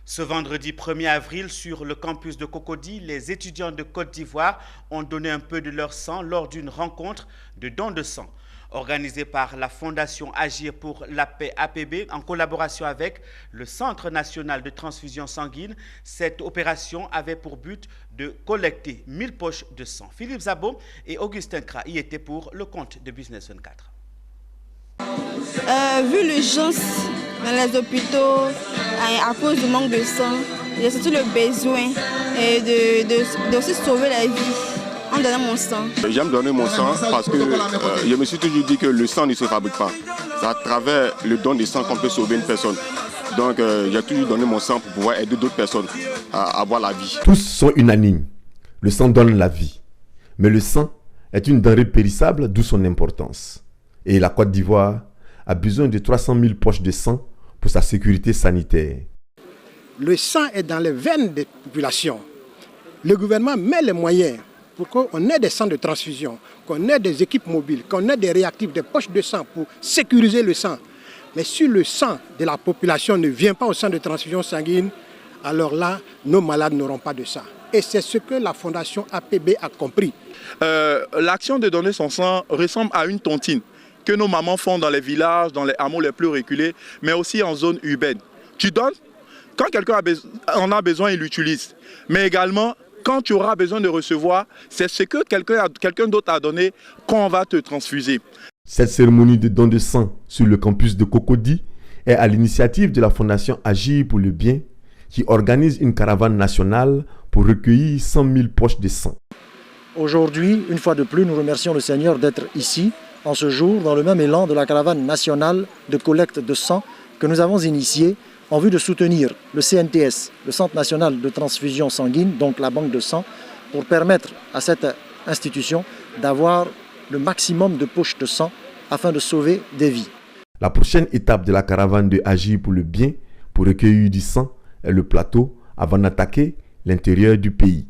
Ce vendredi 1er avril, sur le campus de Cocody, les étudiants de Côte d'Ivoire ont donné un peu de leur sang lors d'une rencontre de don de sang. Organisée par la Fondation Agir pour la paix APB en collaboration avec le Centre national de transfusion sanguine, cette opération avait pour but de collecter 1000 poches de sang. Philippe Zabo et Augustin Kra y étaient pour le compte de Business 24. Vu l'urgence dans les hôpitaux à cause du manque de sang, j'ai surtout le besoin de aussi sauver la vie en donnant mon sang. J'aime donner mon sang parce que je me suis toujours dit que le sang ne se fabrique pas. C'est à travers le don de sang qu'on peut sauver une personne. Donc j'ai toujours donné mon sang pour pouvoir aider d'autres personnes à avoir la vie. Tous sont unanimes. Le sang donne la vie. Mais le sang est une denrée périssable, d'où son importance. Et la Côte d'Ivoire a besoin de 300 000 poches de sang pour sa sécurité sanitaire. Le sang est dans les veines des populations. Le gouvernement met les moyens pour qu'on ait des centres de transfusion, qu'on ait des équipes mobiles, qu'on ait des réactifs, des poches de sang pour sécuriser le sang. Mais si le sang de la population ne vient pas au centre de transfusion sanguine, alors là, nos malades n'auront pas de sang. Et c'est ce que la Fondation APB a compris. L'action de donner son sang ressemble à une tontine que nos mamans font dans les villages, dans les hameaux les plus reculés, mais aussi en zone urbaine. Tu donnes, quand quelqu'un en a besoin, il l'utilise. Mais également, quand tu auras besoin de recevoir, c'est ce que quelqu'un d'autre a donné qu'on va te transfuser. Cette cérémonie de don de sang sur le campus de Cocody est à l'initiative de la Fondation Agir pour le bien, qui organise une caravane nationale pour recueillir 100 000 poches de sang. Aujourd'hui, une fois de plus, nous remercions le Seigneur d'être ici, en ce jour, dans le même élan de la caravane nationale de collecte de sang que nous avons initiée en vue de soutenir le CNTS, le Centre national de transfusion sanguine, donc la banque de sang, pour permettre à cette institution d'avoir le maximum de poches de sang afin de sauver des vies. La prochaine étape de la caravane de Agir pour le bien, pour recueillir du sang, est le plateau avant d'attaquer l'intérieur du pays.